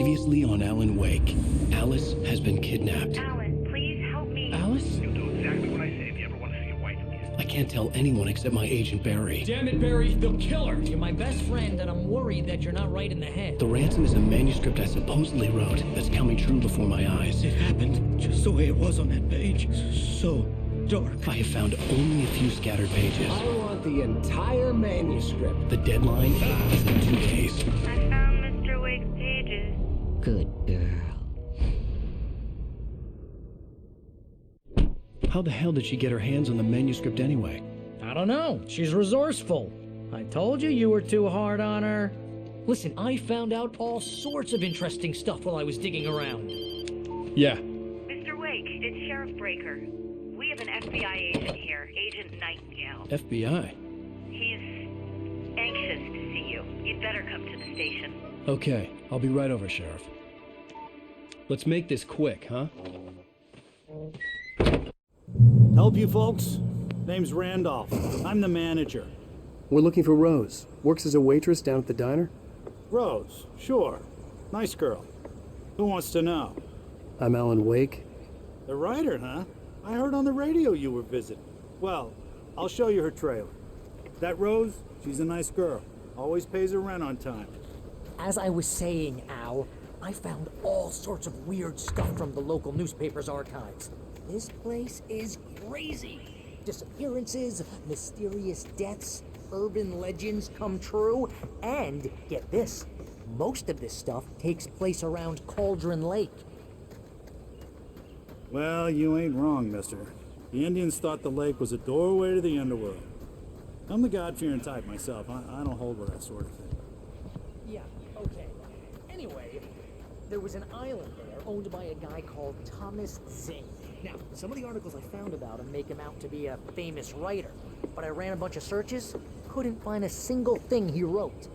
Previously on Alan Wake, Alice has been kidnapped. Alan, please help me. Alice? You'll do exactly what I say if you ever want to see your wife again. I can't tell anyone except my agent Barry. Damn it, Barry, they'll kill her. You're my best friend, and I'm worried that you're not right in the head. The ransom is a manuscript I supposedly wrote that's coming true before my eyes. It happened just the way it was on that page. So dark. I have found only a few scattered pages. I want the entire manuscript. The deadline is in 2 days. I found Mr. Wake's pages. Good girl. How the hell did she get her hands on the manuscript anyway? I don't know. She's resourceful. I told you were too hard on her. Listen, I found out all sorts of interesting stuff while I was digging around. Yeah. Mr. Wake, it's Sheriff Breaker. We have an FBI agent here, Agent Nightingale. FBI? He's anxious to see you. You'd better come to the station. Okay, I'll be right over, Sheriff. Let's make this quick, huh? Help you folks? Name's Randolph. I'm the manager. We're looking for Rose. Works as a waitress down at the diner. Rose, sure. Nice girl. Who wants to know? I'm Alan Wake. The writer, huh? I heard on the radio you were visiting. Well, I'll show you her trailer. That Rose, she's a nice girl. Always pays her rent on time. As I was saying, Al, I found all sorts of weird stuff from the local newspaper's archives. This place is crazy. Disappearances, mysterious deaths, urban legends come true, and get this, most of this stuff takes place around Cauldron Lake. Well, you ain't wrong, mister. The Indians thought the lake was a doorway to the underworld. I'm the God-fearing type myself. I don't hold with that sort of thing. Yeah, okay. Anyway, there was an island there owned by a guy called Thomas Zane. Now, some of the articles I found about him make him out to be a famous writer, but I ran a bunch of searches, couldn't find a single thing he wrote.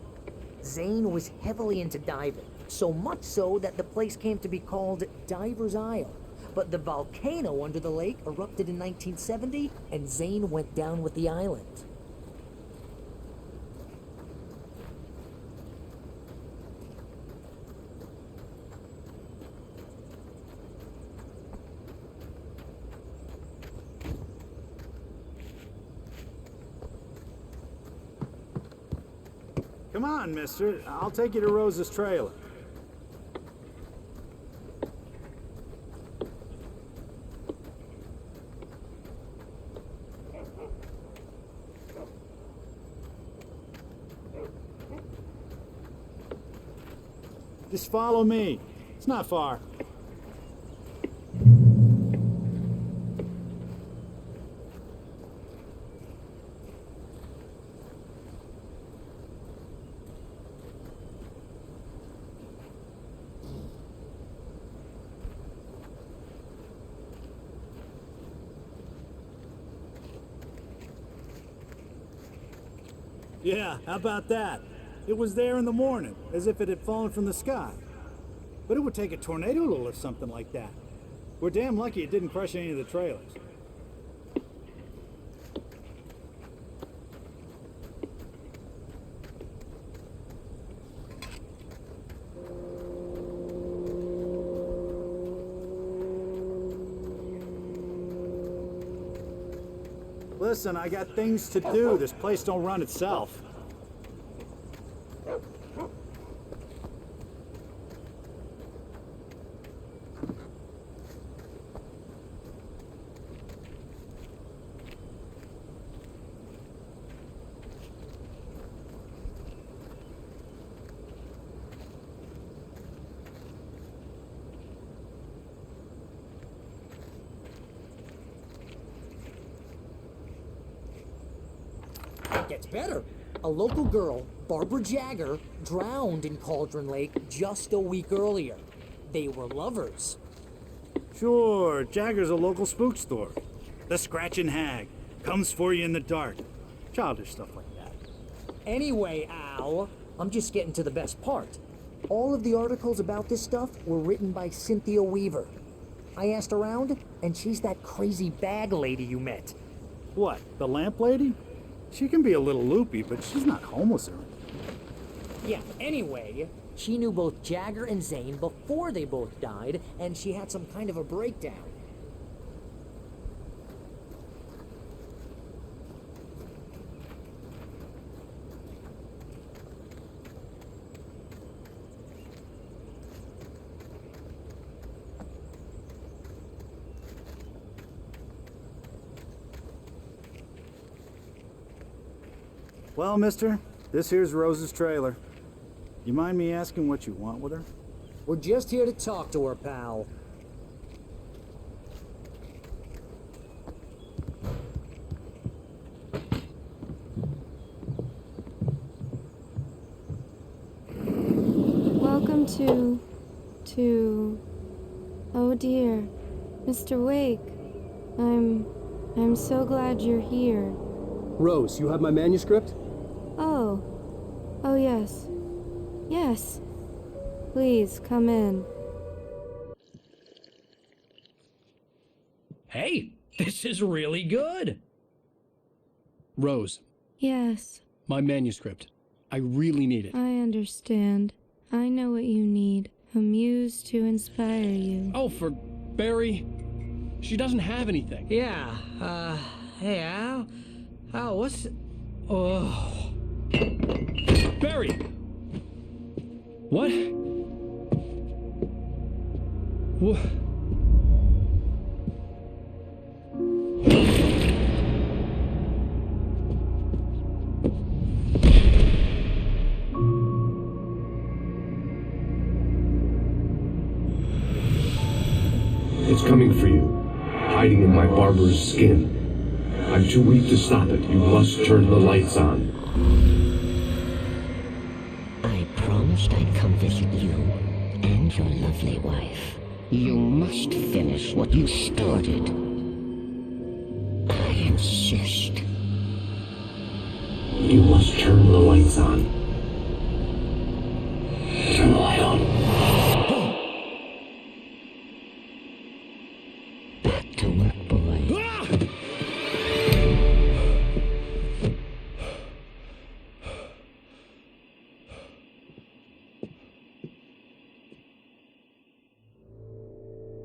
Zane was heavily into diving, so much so that the place came to be called Diver's Isle. But the volcano under the lake erupted in 1970, and Zane went down with the island. Come on, mister. I'll take you to Rose's trailer. Just follow me. It's not far. Yeah, how about that? It was there in the morning, as if it had fallen from the sky. But it would take a tornado to lift something like that. We're damn lucky it didn't crush any of the trailers. Listen, I got things to do. This place don't run itself. It gets better. A local girl, Barbara Jagger, drowned in Cauldron Lake just a week earlier. They were lovers. Sure, Jagger's a local spook store. The Scratching Hag. Comes for you in the dark. Childish stuff like that. Anyway, Al, I'm just getting to the best part. All of the articles about this stuff were written by Cynthia Weaver. I asked around, and she's that crazy bag lady you met. What, the lamp lady? She can be a little loopy, but she's not homeless or anything. Yeah, anyway, She knew both Jagger and Zane before they both died, and she had some kind of a breakdown. Well, mister, this here's Rose's trailer. You mind me asking what you want with her? We're just here to talk to her, pal. Welcome oh dear, Mr. Wake. I'm so glad you're here. Rose, you have my manuscript? Oh yes. Yes. Please, come in. Hey, this is really good. Rose, Yes, my manuscript. I really need it. I understand. I know what you need. A muse to inspire you. Oh, for Barry. She doesn't have anything. Yeah, hey, Al? Al, what's... Oh... Barry! What? What? It's coming for you, hiding in my barber's skin. I'm too weak to stop it. You must turn the lights on. I promised I'd come visit you and your lovely wife. You must finish what you started. I insist. You must turn the lights on. Turn the light on. Back to work, boy.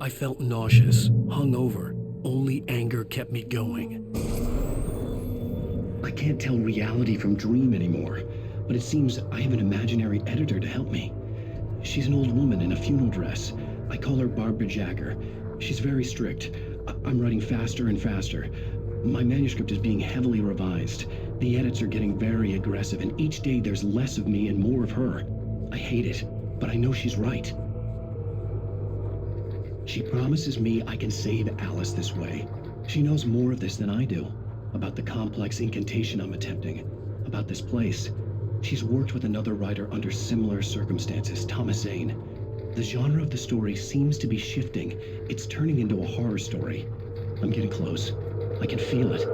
I felt nauseous, hungover. Only anger kept me going. I can't tell reality from dream anymore, but it seems I have an imaginary editor to help me. She's an old woman in a funeral dress. I call her Barbara Jagger. She's very strict. I'm writing faster and faster. My manuscript is being heavily revised. The edits are getting very aggressive, and each day there's less of me and more of her. I hate it, but I know she's right. She promises me I can save Alice this way. She knows more of this than I do. About the complex incantation I'm attempting. About this place. She's worked with another writer under similar circumstances, Thomas Zane. The genre of the story seems to be shifting. It's turning into a horror story. I'm getting close. I can feel it.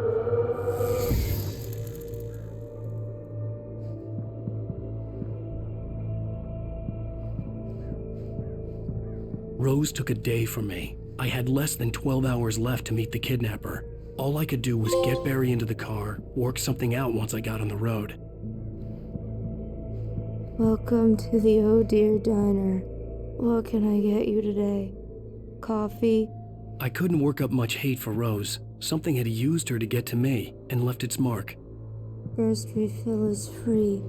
Rose took a day from me. I had less than 12 hours left to meet the kidnapper. All I could do was get Barry into the car, work something out once I got on the road. Welcome to the Oh Dear Diner. What can I get you today? Coffee? I couldn't work up much hate for Rose. Something had used her to get to me and left its mark. First refill is free.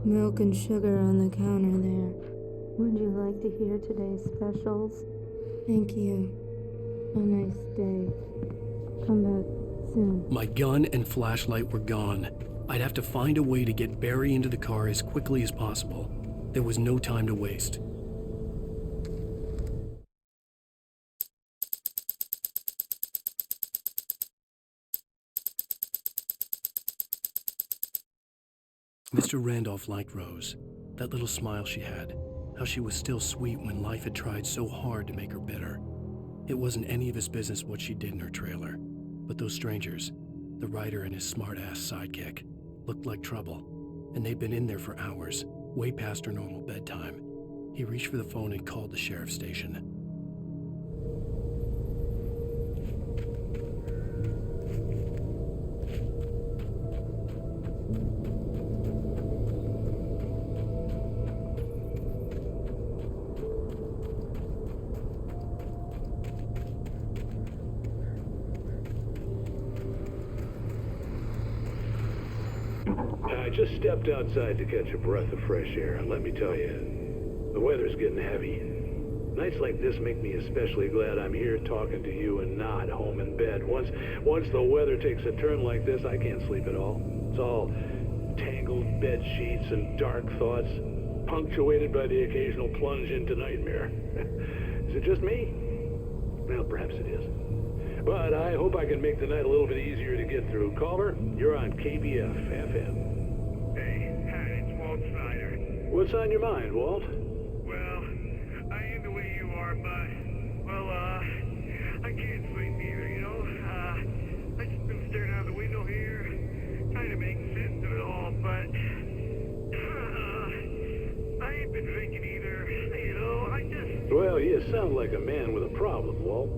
Milk and sugar on the counter there. Would you like to hear today's specials? Thank you. A nice day. Come back soon. My gun and flashlight were gone. I'd have to find a way to get Barry into the car as quickly as possible. There was no time to waste. Mr. Randolph liked Rose. That little smile she had. How she was still sweet when life had tried so hard to make her bitter. It wasn't any of his business what she did in her trailer. But those strangers, the writer and his smart-ass sidekick, looked like trouble. And they'd been in there for hours, way past her normal bedtime. He reached for the phone and called the sheriff's station. I just stepped outside to catch a breath of fresh air, and let me tell you, the weather's getting heavy. Nights like this make me especially glad I'm here talking to you and not home in bed. Once the weather takes a turn like this, I can't sleep at all. It's all tangled bed sheets and dark thoughts, punctuated by the occasional plunge into nightmare. Is it just me? Well, perhaps it is. But I hope I can make the night a little bit easier to get through. Caller, you're on KBF FM. Hey, hi, it's Walt Snyder. What's on your mind, Walt? Well, I ain't the way you are, but, well, I can't sleep either, you know? I just been staring out the window here, trying to make sense of it all, but, I ain't been drinking either, you know? I just... Well, you sound like a man with a problem, Walt.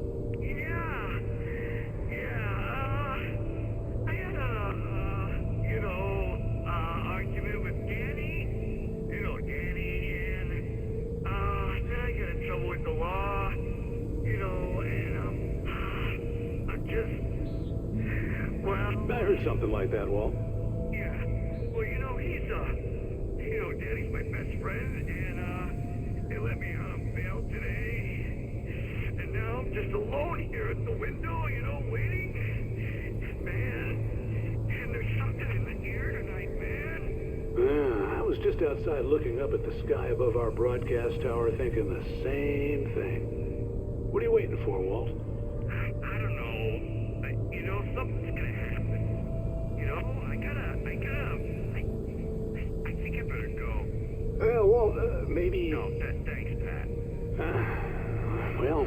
I had a, argument with Danny. You know, Danny, and, then I got in trouble with the law, you know, and, I'm just, well... I heard something like that, Walt. Yeah. Well, you know, Danny's my best friend, and, they let me bail today. And now I'm just alone here at the window, you know, waiting. Man, and there's something in the air tonight, man. I was just outside looking up at the sky above our broadcast tower thinking the same thing. What are you waiting for, Walt? I don't know. You know, something's gonna happen. You know, I think I better go. Walt, maybe... No, thanks, Pat. Well,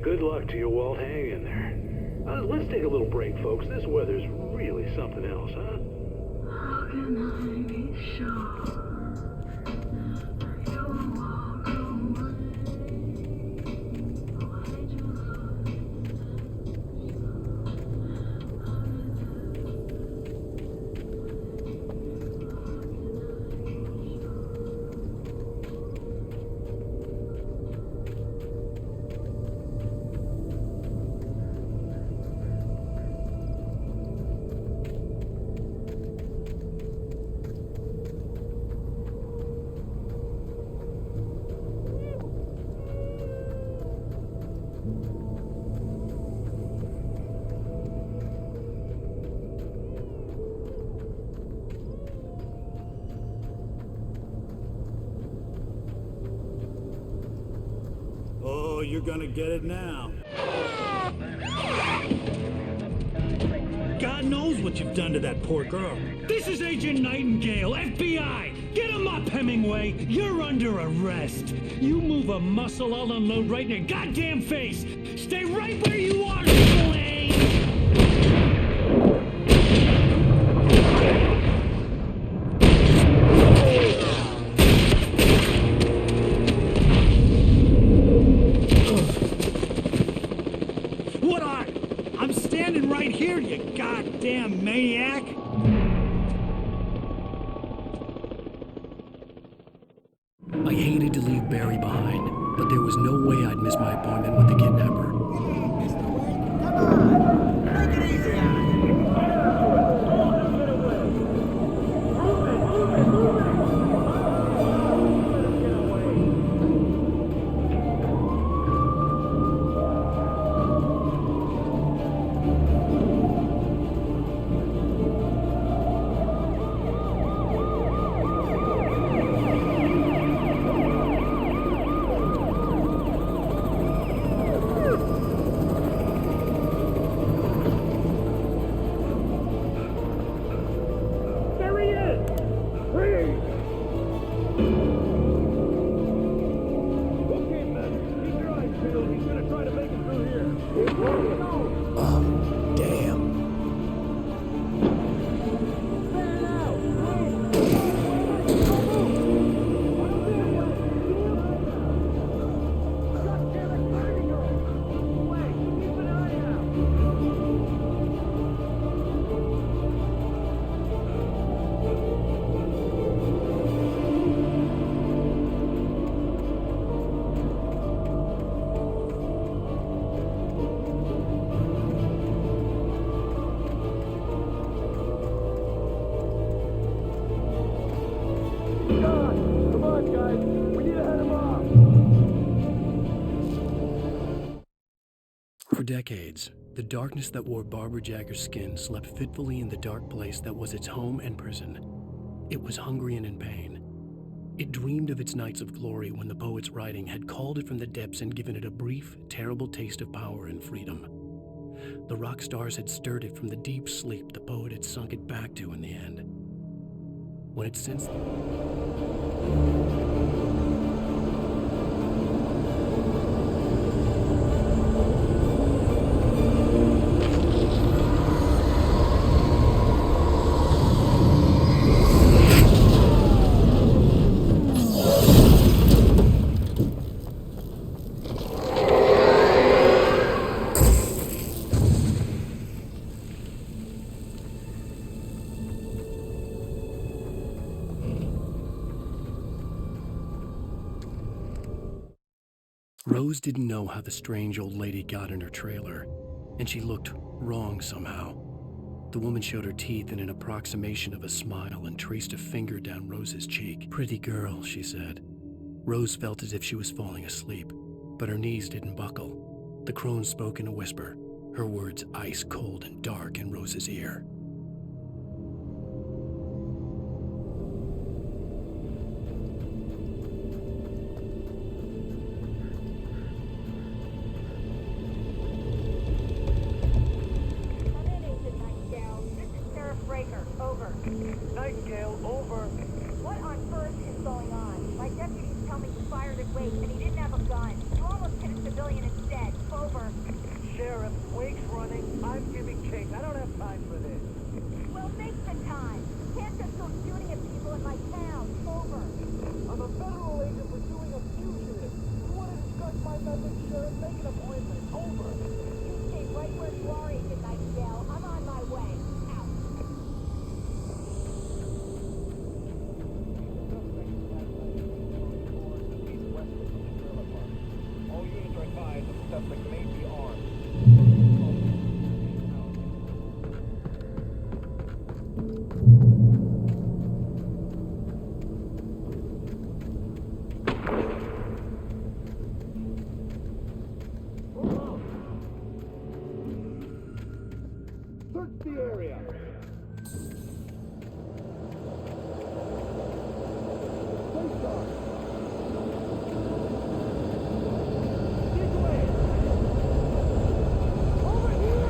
good luck to you, Walt. Hang in there. Let's take a little break, folks. This weather's really something else, huh? How can I be sure you'll walk away? Oh, you're gonna get it now. God knows what you've done to that poor girl. This is Agent Nightingale, FBI! Get him up, Hemingway! You're under arrest! You move a muscle, I'll unload right in your goddamn face! Stay right where you are, Slade! I'm standing right here, you goddamn maniac! I hated to leave Barry behind, but there was no way I'd miss my appointment with the kidnapper. decades, the darkness that wore Barbara Jagger's skin slept fitfully in the dark place that was its home and prison. It was hungry and in pain. It dreamed of its nights of glory when the poet's writing had called it from the depths and given it a brief, terrible taste of power and freedom. The rock stars had stirred it from the deep sleep the poet had sunk it back to in the end. When it sensed Rose didn't know how the strange old lady got in her trailer, and she looked wrong somehow. The woman showed her teeth in an approximation of a smile and traced a finger down Rose's cheek. "Pretty girl," she said. Rose felt as if she was falling asleep, but her knees didn't buckle. The crone spoke in a whisper, her words ice cold and dark in Rose's ear. Nightingale, over. What on earth is going on? My deputies tell me he fired at Wake and he didn't have a gun. You almost hit a civilian instead. Over. Sheriff, Wake's running. I'm giving chase. I don't have time for this. Well, make the time. You can't just go shooting at people in my town. Over. I'm a federal agent pursuing a fugitive. You want to discuss my message, Sheriff? Make an appointment. Over. You stay right where you are, Agent Nightingale. I'm on my way. Out. All units are advised that the suspect may be armed. Search the area. Stay sharp. Dig away. Over here.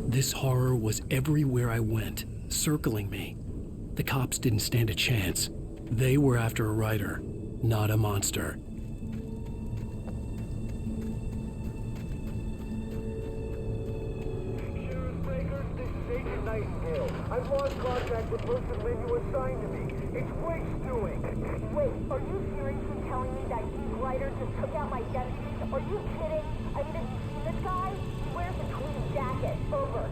This horror was everywhere I went, circling me. The cops didn't stand a chance. They were after a writer, not a monster. Sheriff Breaker, this is Agent Nightingale. I've lost contact with person when you assigned to me. It's Wake's doing. Wait, are you seriously telling me that Heath Ryder just took out my deputies? Are you kidding? I mean, have you seen this guy? He wears a tweed jacket. Over.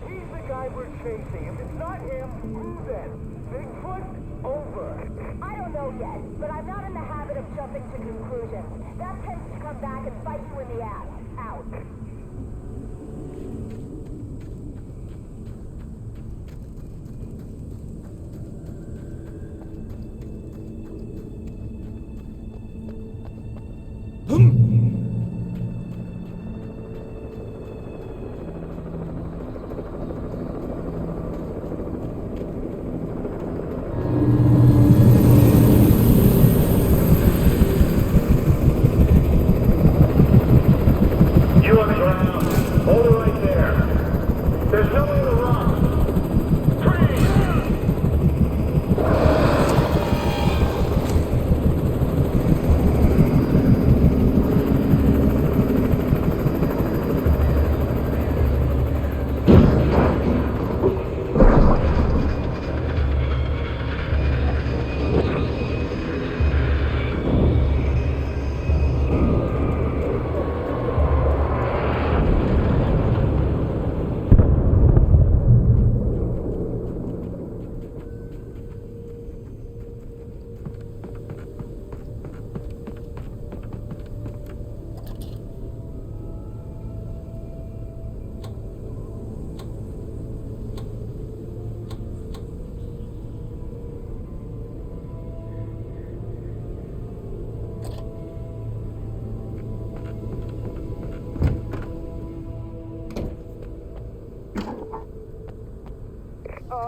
He's the guy we're chasing. If it's not him, who then? Bigfoot? Over. I don't know yet, but I'm not in the habit of jumping to conclusions. That tends to come back and bite you in the ass. Out. You are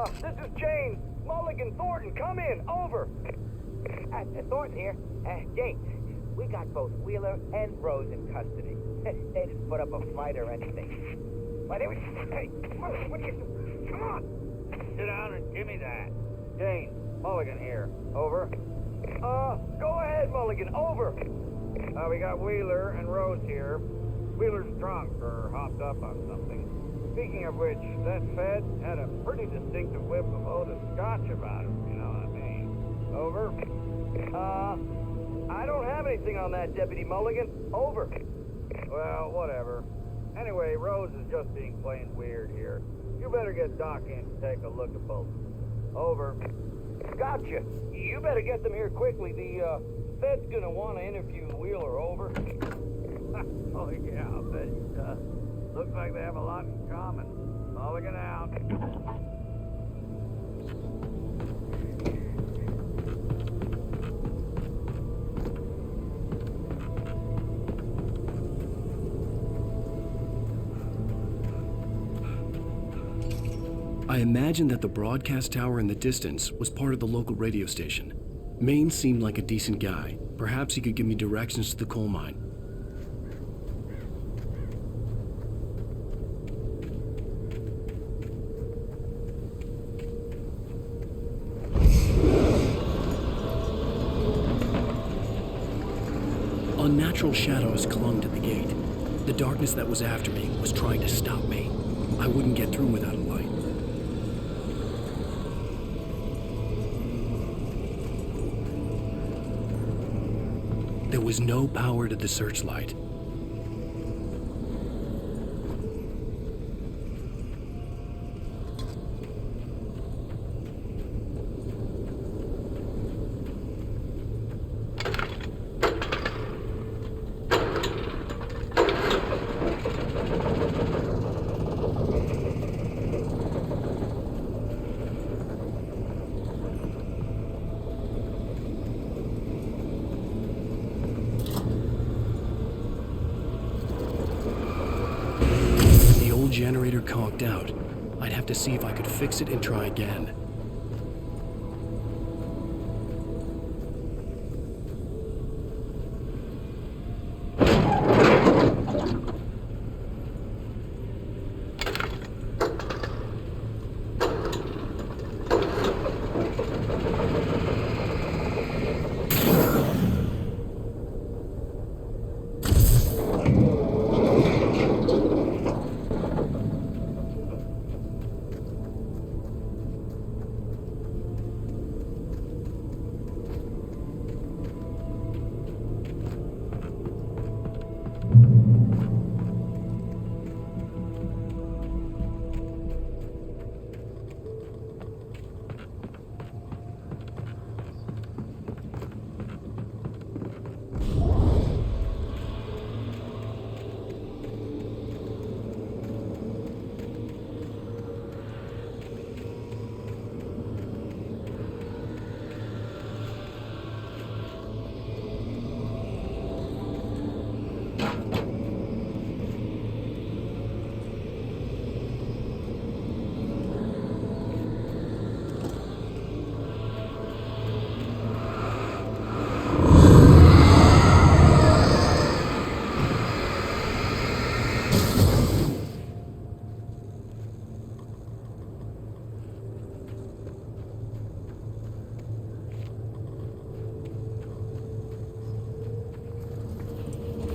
This is Jane. Mulligan, Thornton, come in. Over. Thornton here. Jane, we got both Wheeler and Rose in custody. They didn't put up a fight or anything. Why, they were... Hey, Mulligan, what are you doing? Come on! Sit down and give me that. Jane, Mulligan here. Over. Go ahead, Mulligan. Over. We got Wheeler and Rose here. Wheeler's drunk or hopped up on something. Speaking of which, that Fed had a pretty distinctive whiff of Otis Scotch about him, you know what I mean. Over. I don't have anything on that, Deputy Mulligan. Over. Well, whatever. Anyway, Rose is just being plain weird here. You better get Doc in to take a look at both. Over. Gotcha. You better get them here quickly. The Fed's gonna want to interview Wheeler. Over. Oh, yeah, I bet it does. Looks like they have a lot in common. Mulligan out. I imagined that the broadcast tower in the distance was part of the local radio station. Maine seemed like a decent guy. Perhaps he could give me directions to the coal mine. Unnatural shadows clung to the gate. The darkness that was after me was trying to stop me. I wouldn't get through without a light. There was no power to the searchlight. Generator conked out. I'd have to see if I could fix it and try again.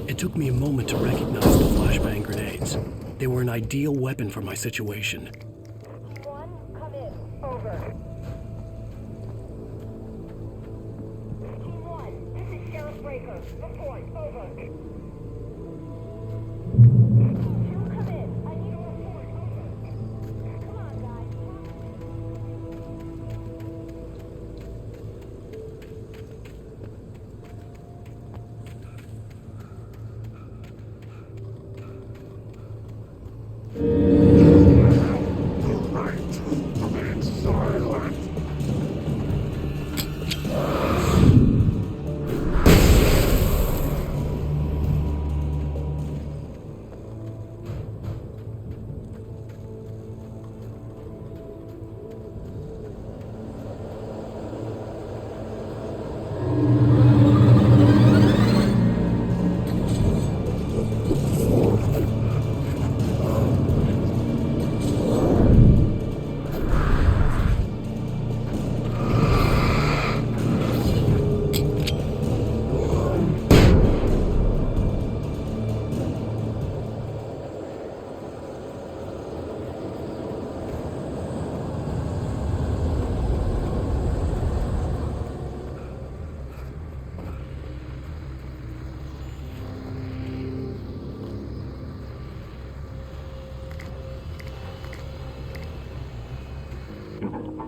It took me a moment to recognize the flashbang grenades. They were an ideal weapon for my situation. One, come in. Over. Team 1, this is Sheriff Breaker. Report. Over. Team 2, come in. I need a report. Over. Come on, guys.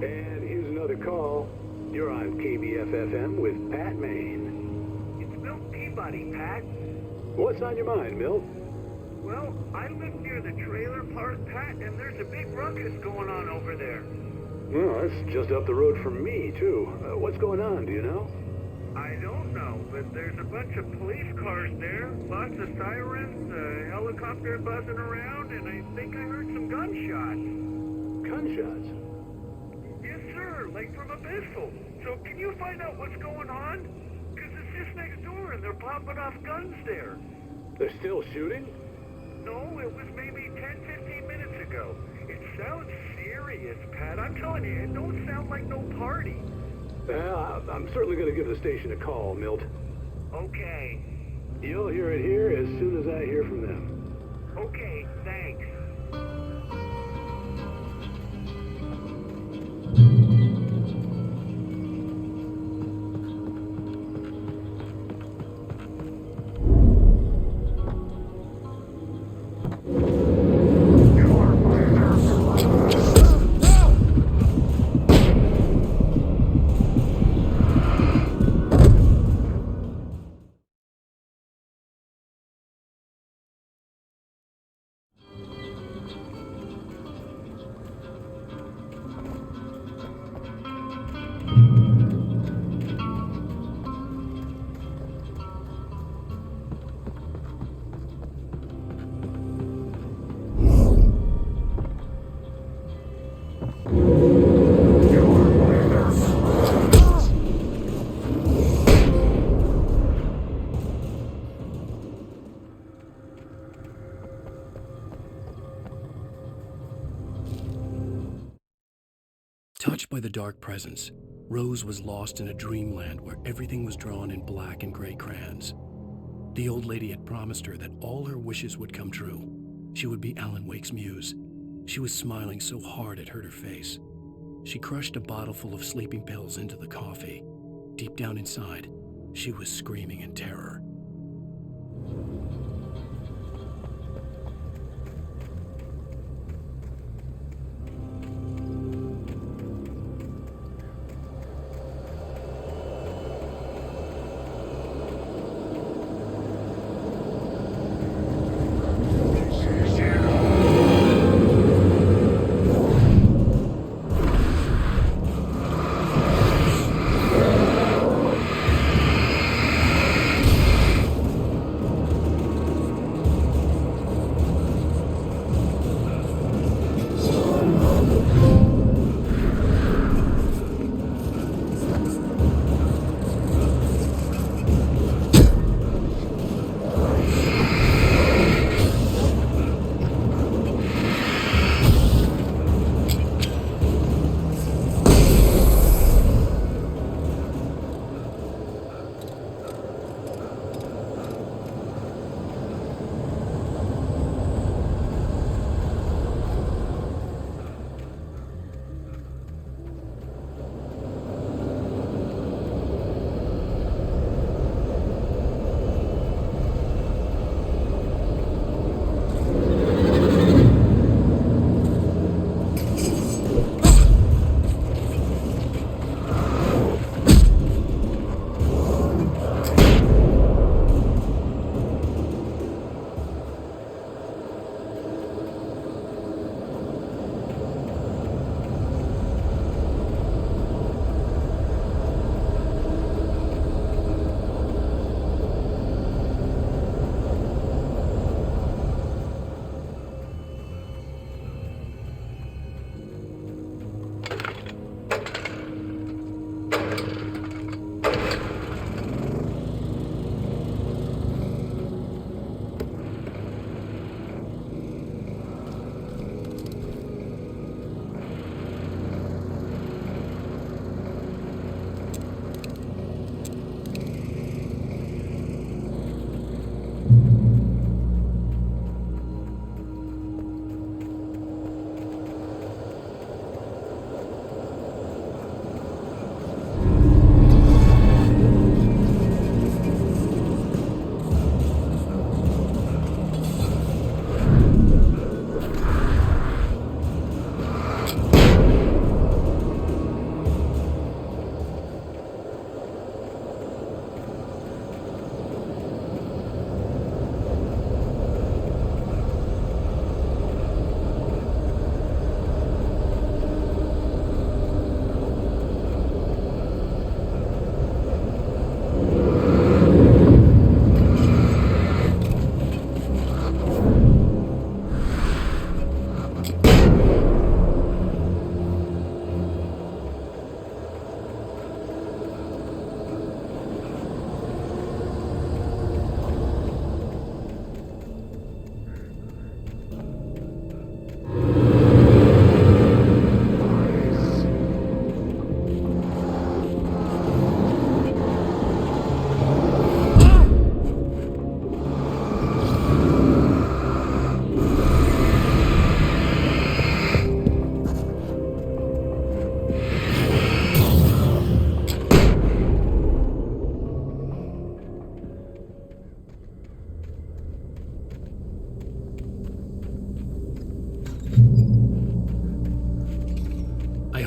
And here's another call. You're on KBFFM with Pat Maine. It's Milt Peabody, Pat. What's on your mind, Milt? Well, I live near the trailer park, Pat, and there's a big ruckus going on over there. Well, that's just up the road from me, too. What's going on, do you know? I don't know, but there's a bunch of police cars there, lots of sirens, a helicopter buzzing around, and I think I heard some gunshots. Gunshots? Yes, sir, like from a pistol. So can you find out what's going on? Because it's just next door, and they're popping off guns there. They're still shooting? No, it was maybe 10, 15 minutes ago. It sounds serious, Pat. I'm telling you, it don't sound like no party. Well, I'm certainly going to give the station a call, Milt. Okay. You'll hear it here as soon as I hear from them. Okay, thanks. Touched by the dark presence, Rose was lost in a dreamland where everything was drawn in black and gray crayons. The old lady had promised her that all her wishes would come true. She would be Alan Wake's muse. She was smiling so hard it hurt her face. She crushed a bottle full of sleeping pills into the coffee. Deep down inside, she was screaming in terror.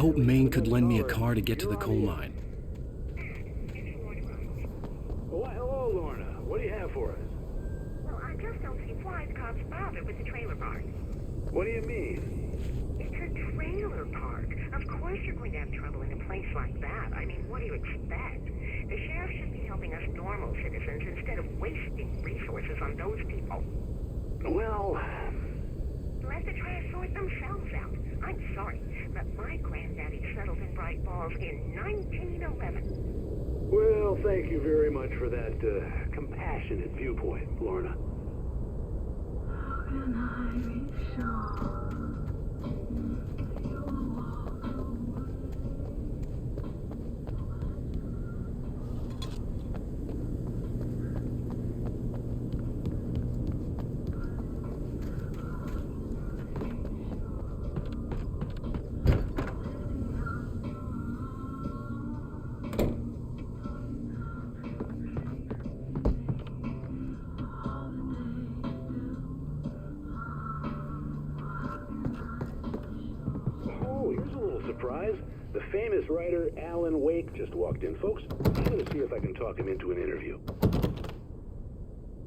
hoped Maine could lend me a car to get to the coal mine. Well, hello, Lorna. What do you have for us? Well, I just don't see why the cops bother with the trailer park. What do you mean? It's a trailer park. Of course you're going to have trouble in a place like that. I mean, what do you expect? The sheriff should be helping us normal citizens instead of wasting resources on those people. Well, let the trash sort themselves out. I'm sorry, but my granddaddy settled in Bright Falls in 1911. well, thank you very much for that compassionate viewpoint, Lorna. Oh, here's a little surprise. The famous writer Alan Wake just walked in, folks. I'm going to see if I can talk him into an interview.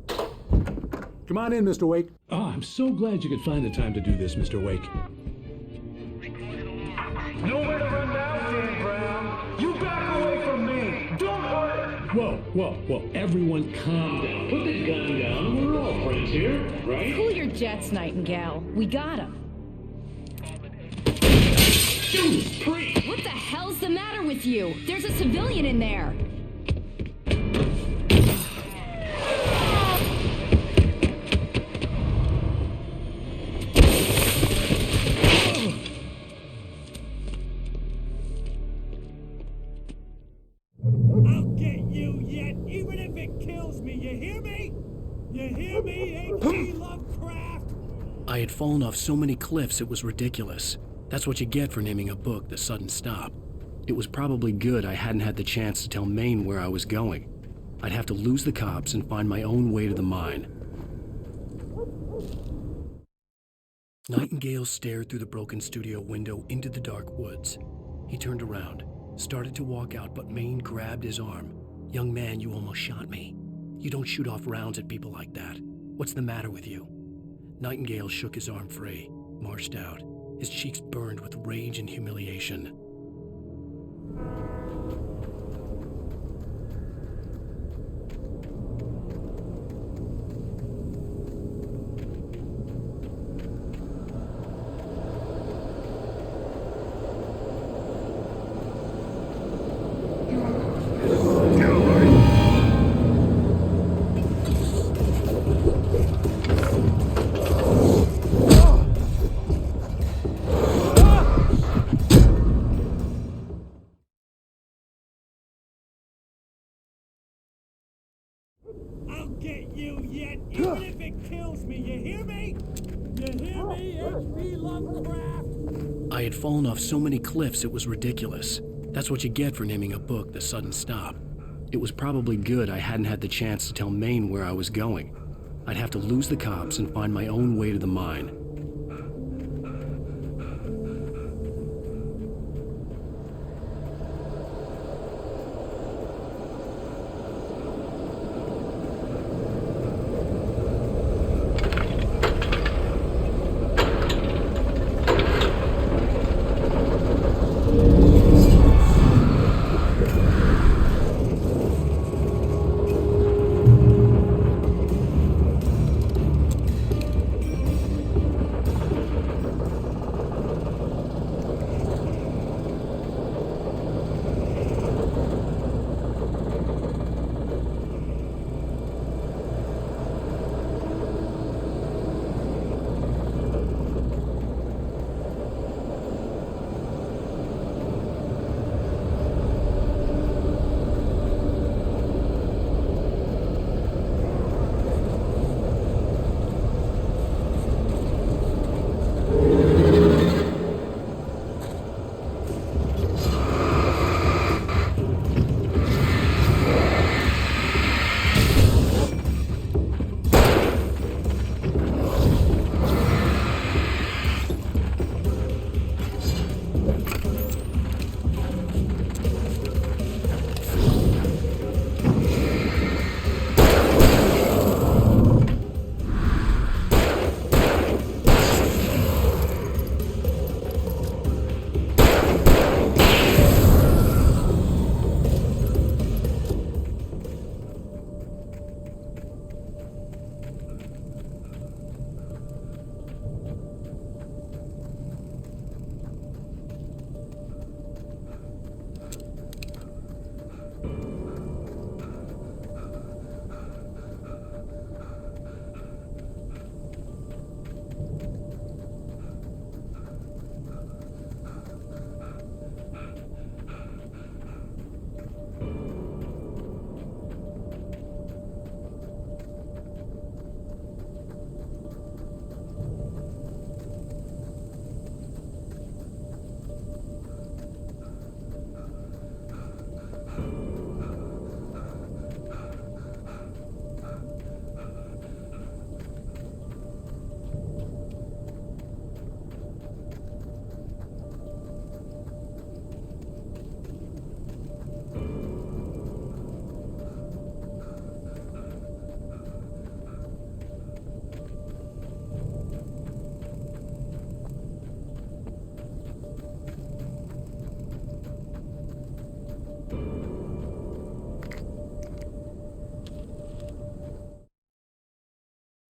Come on in, Mr. Wake. Oh, I'm so glad you could find the time to do this, Mr. Wake. Nowhere to run now, Dan Brown. You back away from me. Don't hurt. Whoa. Everyone calm down. Put the gun down. We're all friends here, right? Cool your jets, Nightingale. We got him. Judas Priest! What the hell's the matter with you? There's a civilian in there. I'll get you yet, even if it kills me. You hear me? You hear me, H.P. Lovecraft? I had fallen off so many cliffs it was ridiculous. That's what you get for naming a book The Sudden Stop. It was probably good I hadn't had the chance to tell Maine where I was going. I'd have to lose the cops and find my own way to the mine. Nightingale stared through the broken studio window into the dark woods. He turned around, started to walk out, but Maine grabbed his arm. "Young man, you almost shot me. You don't shoot off rounds at people like that. What's the matter with you?" Nightingale shook his arm free, marched out. His cheeks burned with rage and humiliation. I'll get you yet, even if it kills me. You hear me? You hear me, H.P. Lovecraft? I had fallen off so many cliffs it was ridiculous. That's what you get for naming a book The Sudden Stop. It was probably good I hadn't had the chance to tell Maine where I was going. I'd have to lose the cops and find my own way to the mine.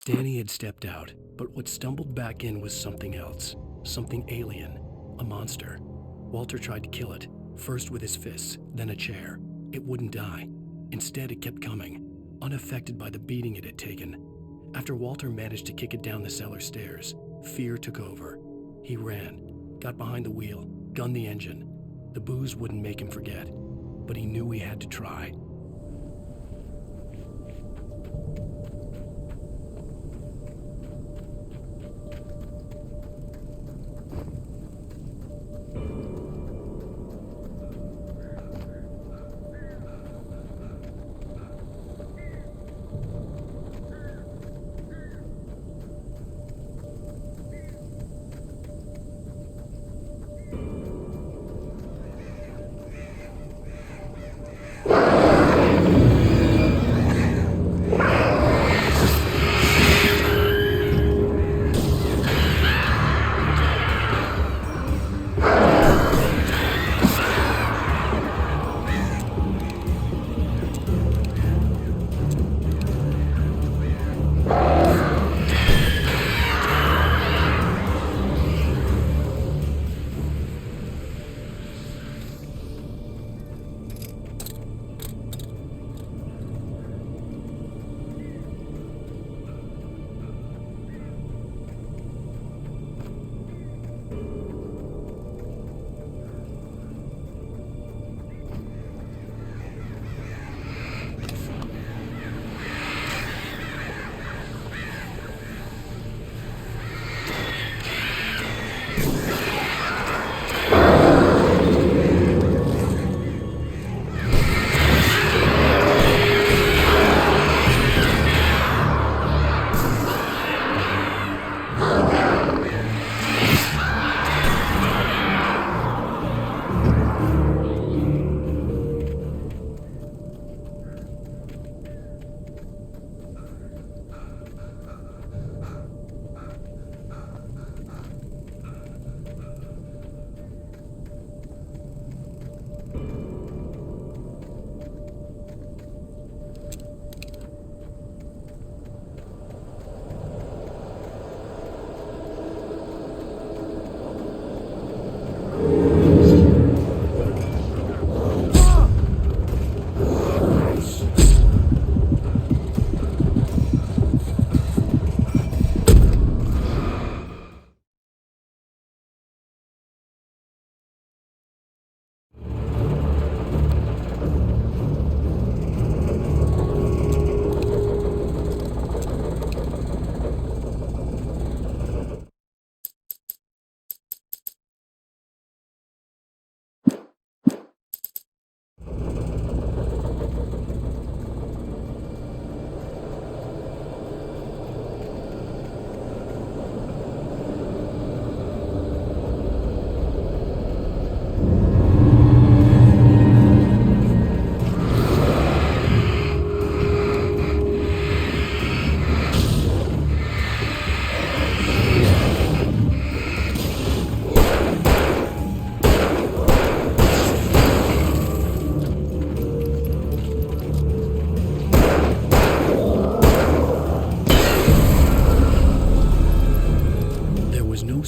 Danny had stepped out, but what stumbled back in was something else. Something alien. A monster. Walter tried to kill it, first with his fists, then a chair. It wouldn't die. Instead, it kept coming, unaffected by the beating it had taken. After Walter managed to kick it down the cellar stairs, fear took over. He ran, got behind the wheel, gunned the engine. The booze wouldn't make him forget, but he knew he had to try.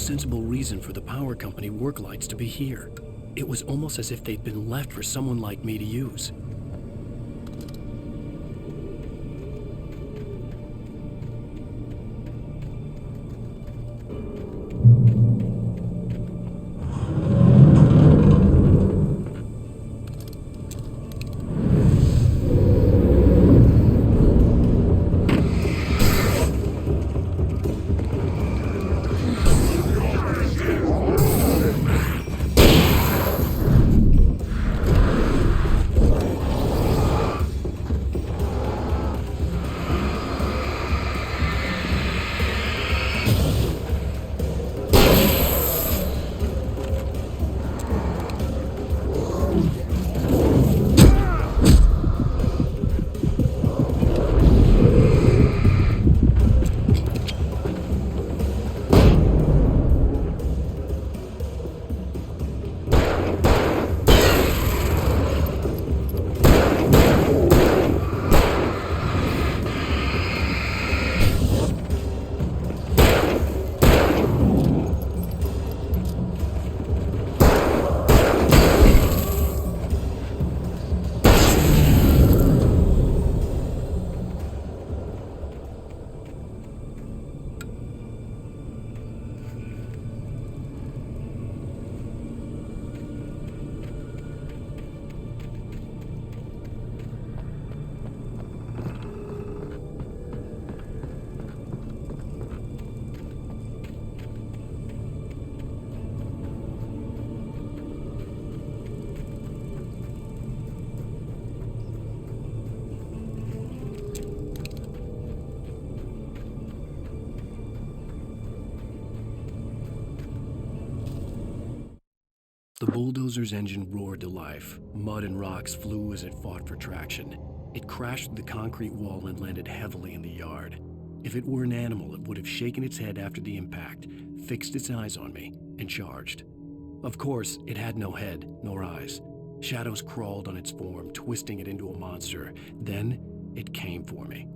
sensible reason for the power company work lights to be here. It was almost as if they'd been left for someone like me to use. The bulldozer's engine roared to life. Mud and rocks flew as it fought for traction. It crashed through the concrete wall and landed heavily in the yard. If it were an animal, it would have shaken its head after the impact, fixed its eyes on me, and charged. Of course, it had no head, nor eyes. Shadows crawled on its form, twisting it into a monster. Then, it came for me.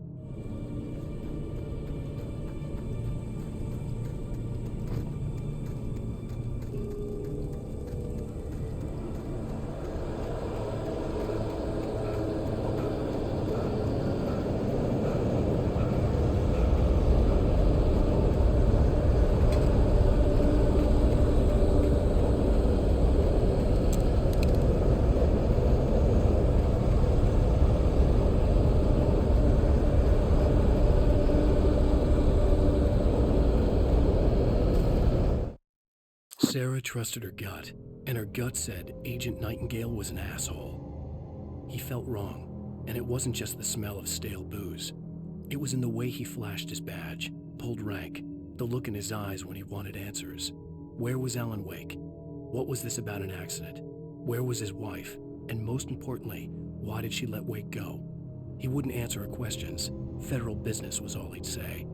Sarah trusted her gut, and her gut said Agent Nightingale was an asshole. He felt wrong, and it wasn't just the smell of stale booze. It was in the way he flashed his badge, pulled rank, the look in his eyes when he wanted answers. Where was Alan Wake? What was this about an accident? Where was his wife? And most importantly, why did she let Wake go? He wouldn't answer her questions. Federal business was all he'd say.